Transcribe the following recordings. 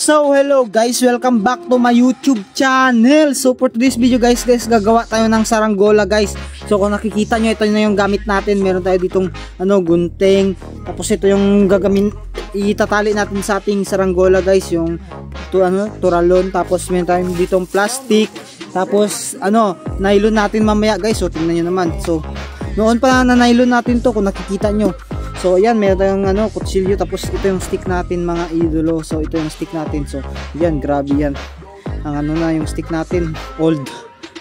So hello guys, welcome back to my YouTube channel. So for today's video guys, gagawa tayo ng saranggola guys. So kung nakikita nyo, ito na yung gamit natin. Meron tayo ditong gunting. Tapos ito yung itatali natin sa ating saranggola guys, yung turalon. Tapos meron tayong ditong plastic. Tapos nylon natin mamaya guys. So tingnan nyo naman. So noon pa na nylon natin to kung nakikita nyo. So ayan, meron tayong kutsilyo, tapos ito yung stick natin mga idolo. So ito yung stick natin. So yan, grabe yan. Ang yung stick natin, old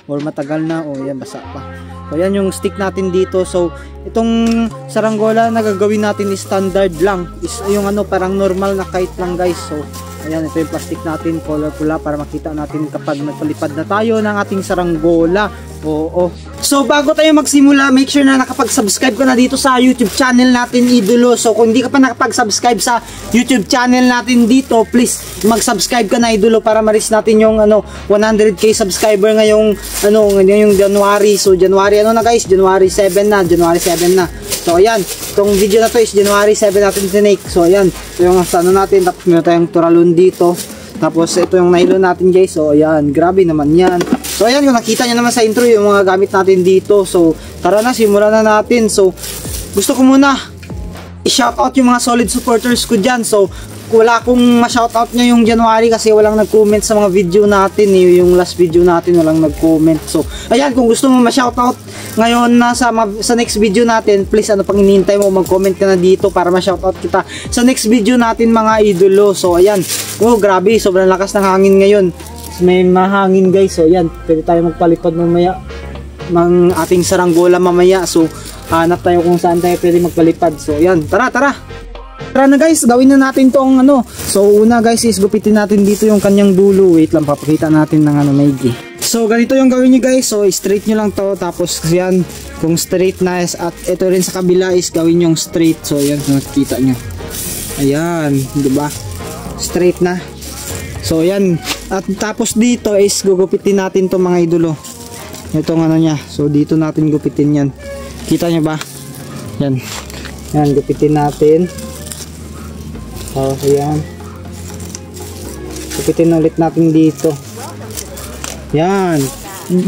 or matagal na, yan basa pa. So yan yung stick natin dito. So itong saranggola na gagawin natin is standard lang. Is yung parang normal na kite lang guys. So ayan, ito yung plastic natin, color pula para makita natin kapag nagpalipad na tayo ng ating saranggola. Oo. So bago tayo magsimula, make sure na nakapag-subscribe ka na dito sa YouTube channel natin idolo. So kung hindi ka pa nakapag-subscribe sa YouTube channel natin dito, please mag-subscribe ka na idolo para ma-reach natin yung 100k subscriber ngayong ngayong January. So January guys, January 7 na, January 7 na. So ayan, itong video na to is January 7 natin tinake. So ayan, ito yung natin, tapos meron tayong turalon dito. Tapos ito yung nylon natin guys. So ayan, grabe naman yan. So ayan, kung nakita nyo naman sa intro yung mga gamit natin dito. So tara na, simulan na natin. So gusto ko muna i-shoutout yung mga solid supporters ko dyan. So wala akong ma-shoutout nyo yung January kasi walang nag-comment sa mga video natin. Yung last video natin walang nag-comment. So ayan, kung gusto mo ma-shoutout ngayon na sa next video natin, please pang hinihintay mo, mag-comment ka na dito para ma-shoutout kita sa next video natin mga idolo. So ayan, grabe, sobrang lakas ng hangin ngayon. May mahangin guys. So yan, pwede tayo magpalipad mamaya ng ating saranggola mamaya. So hanap tayo kung saan tayo pwede magpalipad. So yan, tara na guys, gawin na natin tong So una guys is gupitin natin dito yung kanyang dulo. Wait lang, papakita natin ng maigi. So ganito yung gawin nyo guys. So straight nyo lang to. Tapos yan, kung straight na is, at ito rin sa kabila is gawin yung straight. So yan, kung nakikita nyo, ayan, diba, straight na. So yan, at tapos dito is gugupitin natin to mga idolo. Itong nya. So dito natin gupitin yan. Kita nyo ba? Yan. Yan, gupitin natin. Oh, ayan. Gupitin ulit natin dito. Yan.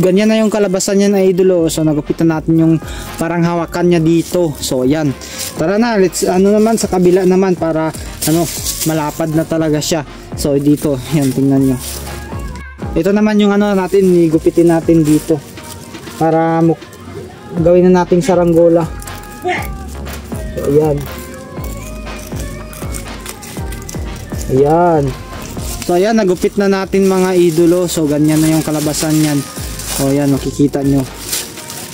Ganyan na yung kalabasan niya na idolo. So nagupitan natin yung parang hawakan niya dito. So ayan. Tara na, let's naman sa kabila naman para malapad na talaga siya. So dito, yan, tingnan nyo. Ito naman yung natin, igupitin natin dito para gawin na nating saranggola. So ayan. Ayan. So ayan, nagupit na natin mga idolo. So ganyan na yung kalabasan yan. So ayan, makikita nyo.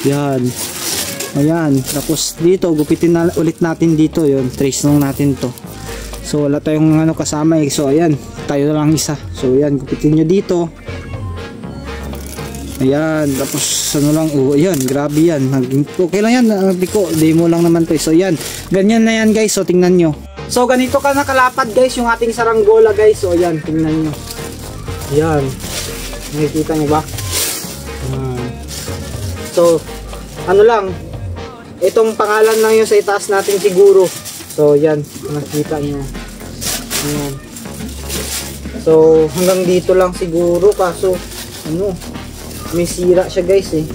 Yan. Ayan. Tapos dito, gupitin na ulit natin dito. Yun, trace lang natin to. So wala tayong kasama eh. So ayan, tayo lang isa. So ayan, gupitin nyo dito. Ayan, tapos lang, ayan, grabe yan. Okay lang yan, demo lang naman to. So ayan, ganyan na yan guys. So tingnan nyo. So ganito ka nakalapad guys yung ating saranggola guys. So ayan, tingnan nyo. Ayan, nakikita nyo ba? So lang, itong pangalan lang yun sa itaas natin siguro. So yan, nakikita nyo. Ayan. So hanggang dito lang siguro, kaso may sira siya guys eh.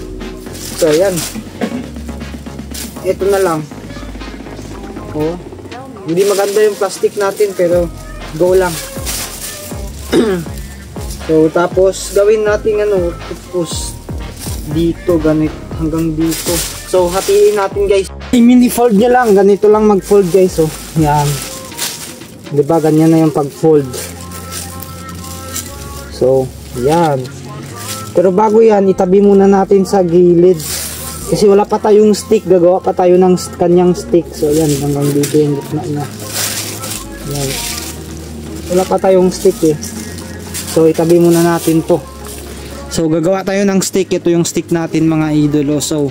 So ayan, ito na lang. Hindi maganda yung plastic natin pero go lang. So tapos gawin natin tapos dito ganito hanggang dito. So hatiin natin guys. I-mini fold nyo lang, ganito lang mag-fold guys. So yan, diba ganyan na yung pag-fold. So yan, pero bago yan, itabi muna natin sa gilid kasi wala pa tayong stick. Gagawa pa tayo ng kanyang stick. So yan, hanggang dito yung gitna niya. Yan, wala pa tayong stick eh. So itabi muna natin to. So gagawa tayo ng stick. Ito yung stick natin mga idolo. So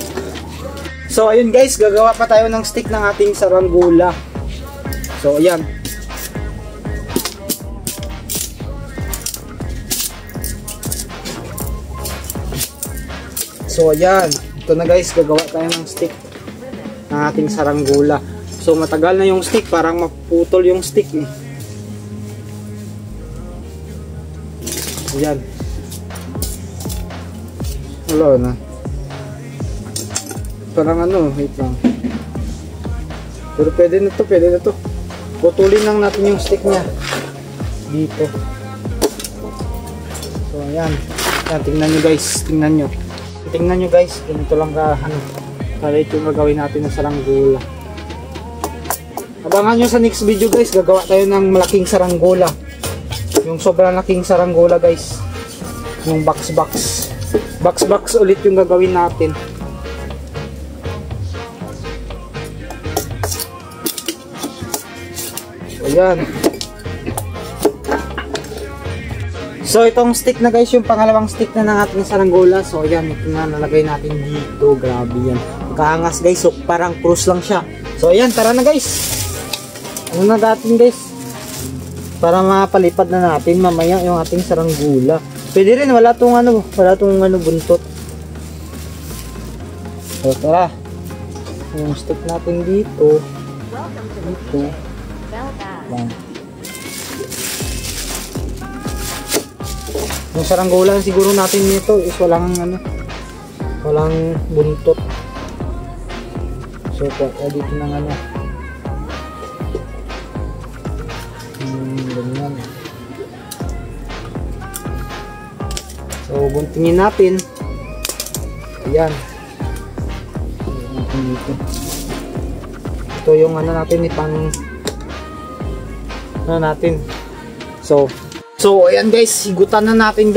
ayun guys, gagawa pa tayo ng stick ng ating saranggola. So ayan. So ayan, ito na guys, gagawa tayo ng stick ng ating saranggola. So matagal na yung stick, parang maputol yung stick eh. Ayan. Wala na. Parang ano, wait lang. Pero pwede na to, pwede na to. Putulin lang natin yung stick niya. Dito. So ayan. Ayan, tingnan nyo guys. Tingnan nyo. Tingnan nyo guys. Ganito lang ka, ano, kalit yung gagawin natin ng saranggola. Abangan nyo sa next video guys. Gagawa tayo ng malaking saranggola. Yung sobrang laking saranggola guys. Yung box ulit yung gagawin natin. Ayan. So itong stick na guys, yung pangalawang stick na ng ating saranggola. So ayan, ito na nalagay natin dito. Grabe yan. Kaangas guys, so parang cruise lang siya. So ayan, tara na guys. Ano na natin guys? Para mapalipad na natin mamaya yung ating saranggola. Pwede rin, wala tong ano buntot. So tara. Yung stick natin dito. Dito. Lang. Yung saranggola siguro natin nito is walang buntot. So dito ng ano. Ganyan. So guntingin natin. Ayan. Ito yung ano natin pang ano natin. So ayan guys, sigutan na natin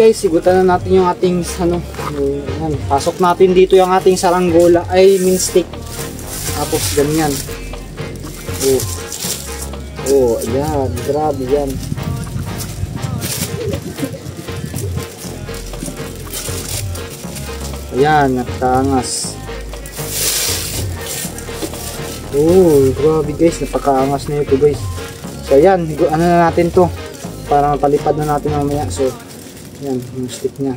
yung ating ano, ayan, pasok natin dito yung ating saranggola, stick. Tapos ganyan. Ayan, grabe yan. Ayan, napakaangas. Grabe guys, napakaangas na ito guys. So ayan, ano na natin to para mapalipad na natin mamaya. So ayan, yung stick nya.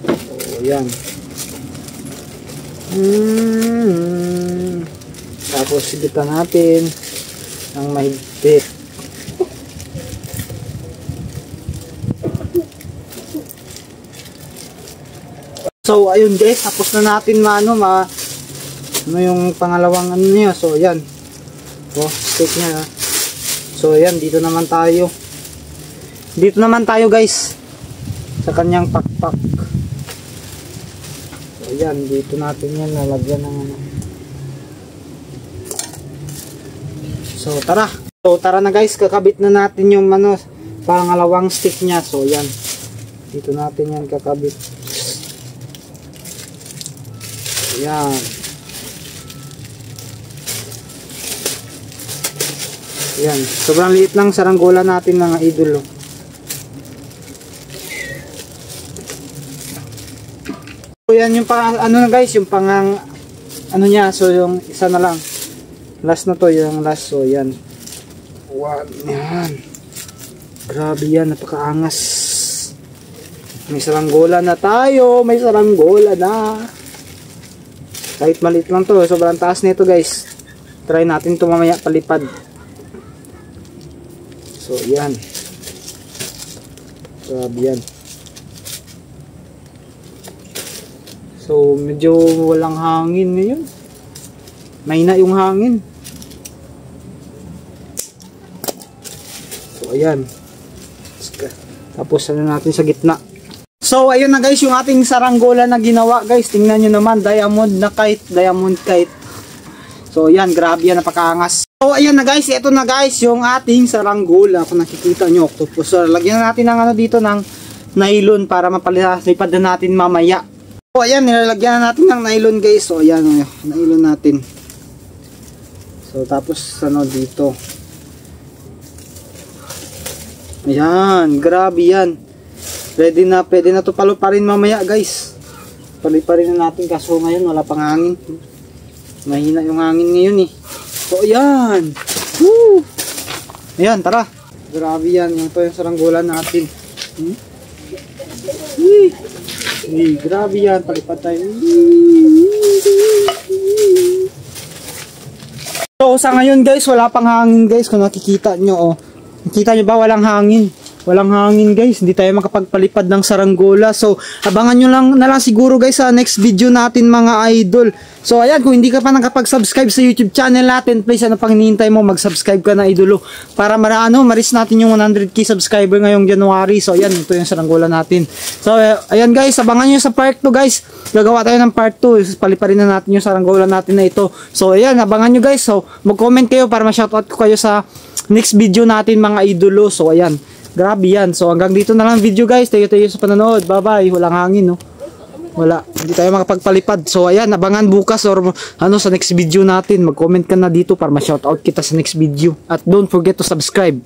So ayan. Tapos sigitan natin ng mahigpit. So ayun guys, tapos na natin ano yung pangalawang ano niya. So ayan. Stick niya. So ayan, dito naman tayo guys sa kanyang pakpak. So ayan, dito natin yan lalagyan ng ano. So tara na guys, kakabit na natin yung ano, pangalawang stick niya. So ayan, dito natin yan kakabit. Ayan. Ayan, sobrang liit lang saranggola natin mga idol. So yan yung ano na guys, yung ano niya. So yung isa na lang, last na to, yung last. So yan, yan, grabe yan, napakaangas. May saranggola na tayo, may saranggola na. Kahit maliit lang to, sobrang taas nito guys. Try natin to mamaya palipad. So yan, grabe yan. So medyo walang hangin ngayon, mahina yung hangin. So ayan, tapos ano natin sa gitna. So ayun na guys, yung ating saranggola na ginawa guys. Tingnan nyo naman, diamond kite. So yan, grabe yan, napakaangas. So ayan na guys, ito na guys yung ating saranggola. Kung nakikita nyo, octopus. So lagyan na natin ng ano dito, ng nylon para mapalipad na natin mamaya. So ayan, nilalagyan na natin ng nylon guys. So ayan, nylon natin. So tapos ano dito. Ayan, grabe yan. Pwede na to paluparin mamaya guys. Paliparin na natin kaso ngayon wala pang hangin. Mahina yung hangin ngayon eh. So ayan. Woo! Ayan, tara. Grabe yan. Ito yung saranggola natin. Grabe yan. Palipad tayo. So sa ngayon guys, wala pang hangin guys. Kung nakikita nyo Kita nyo ba, walang hangin. Walang hangin guys, hindi tayo makapagpalipad ng saranggola. So, abangan nyo lang na lang siguro guys sa next video natin mga idol. So, ayan, kung hindi ka pa nakapag-subscribe sa YouTube channel natin, please, ano pang hinihintay mo, mag-subscribe ka na idolo. Para maris natin yung 100k subscriber ngayong January. So, ayan, ito yung saranggola natin. So, ayan guys, abangan nyo sa part 2 guys. Gagawa tayo ng part 2. Paliparin na natin yung saranggola natin na ito. So, ayan, abangan nyo guys. So, mag-comment kayo para ma-shoutout ko kayo sa next video natin mga idolo. So, ayan. Grabe yan. So hanggang dito na lang video guys. Tayo sa panonood. Bye bye. Walang hangin no. Wala. Hindi tayo makapagpalipad. So ayan. Abangan bukas or ano sa next video natin. Mag-comment ka na dito para ma-shoutout kita sa next video. At don't forget to subscribe.